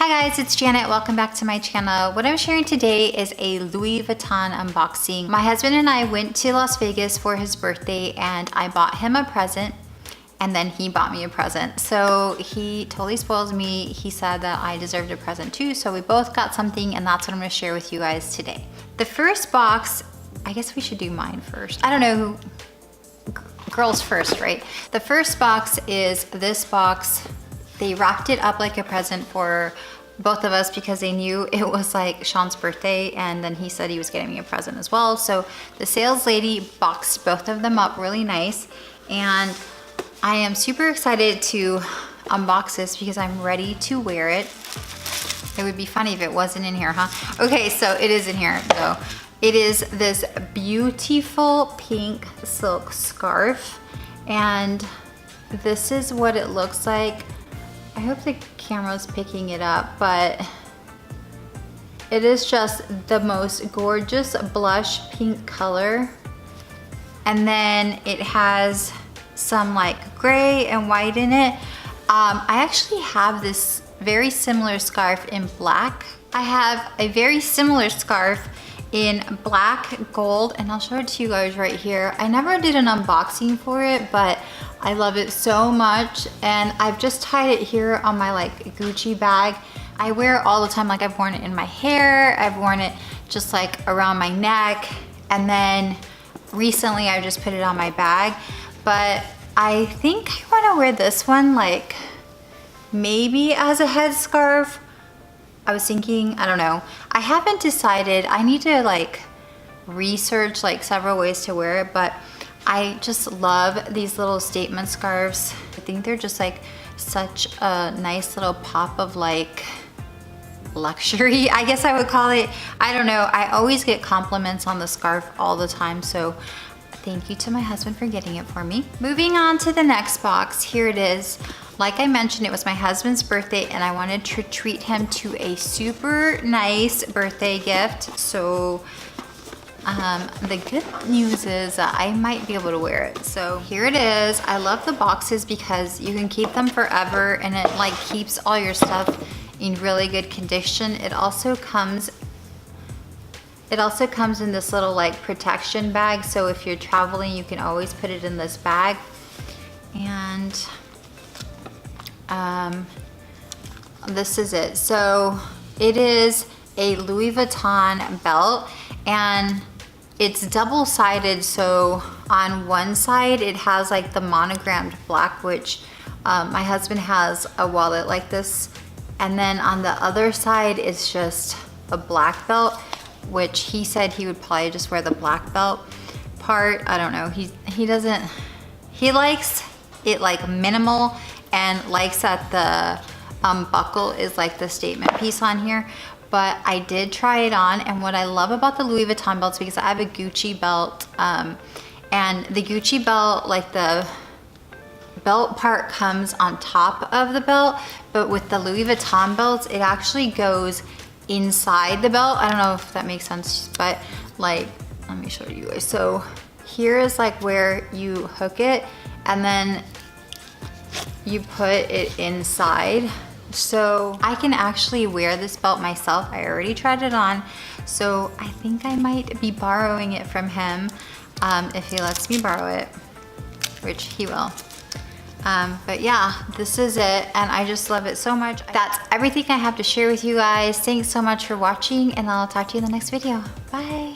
Hi guys, it's Janet. Welcome back to my channel. What I'm sharing today is a Louis Vuitton unboxing. My husband and I went to Las Vegas for his birthday and I bought him a present and then he bought me a present. So he totally spoils me. He said that I deserved a present too, so we both got something and that's what I'm gonna share with you guys today. The first box, I guess we should do mine first. I don't know who, girls first, right? The first box is this box. They wrapped it up like a present for both of us because they knew it was like Sean's birthday, and then he said he was getting me a present as well. So the sales lady boxed both of them up really nice, and I am super excited to unbox this because I'm ready to wear it. It would be funny if it wasn't in here, huh? Okay, so it is in here though. It is this beautiful pink silk scarf, and this is what it looks like. I hope the camera's picking it up, but it is just the most gorgeous blush pink color. And then it has some like gray and white in it. I actually have this very similar scarf in black. I have a very similar scarf in black, gold, and I'll show it to you guys right here. I never did an unboxing for it, but I love it so much, and I've just tied it here on my like Gucci bag. I wear it all the time. Like I've worn it in my hair, I've worn it just like around my neck, and then recently I just put it on my bag. But I think I want to wear this one like maybe as a headscarf. I was thinking, I don't know. I haven't decided. I need to like research like several ways to wear it, but I just love these little statement scarves. I think they're just like such a nice little pop of like luxury, I guess I would call it. I don't know. I always get compliments on the scarf all the time, so thank you to my husband for getting it for me. Moving on to the next box, here it is. Like I mentioned, it was my husband's birthday and I wanted to treat him to a super nice birthday gift. So the good news is I might be able to wear it. So here it is. I love the boxes because you can keep them forever and it like keeps all your stuff in really good condition. It also comes in this little like protection bag, so if you're traveling you can always put it in this bag. And this is it. So it is a Louis Vuitton belt and it's double-sided, so on one side it has like the monogrammed black, which my husband has a wallet like this, and then on the other side it's just a black belt, which he said he would probably just wear the black belt part. I don't know, he likes it like minimal and likes that the buckle is like the statement piece on here. But I did try it on, and what I love about the Louis Vuitton belts, because I have a Gucci belt, and the Gucci belt, like the belt part comes on top of the belt, but with the Louis Vuitton belts, it actually goes inside the belt. I don't know if that makes sense, but like, let me show you guys. So here is like where you hook it, and then you put it inside. So I can actually wear this belt myself. I already tried it on, so I think I might be borrowing it from him if he lets me borrow it, which he will. But yeah, this is it, and I just love it so much. That's everything I have to share with you guys. Thanks so much for watching, and I'll talk to you in the next video. Bye.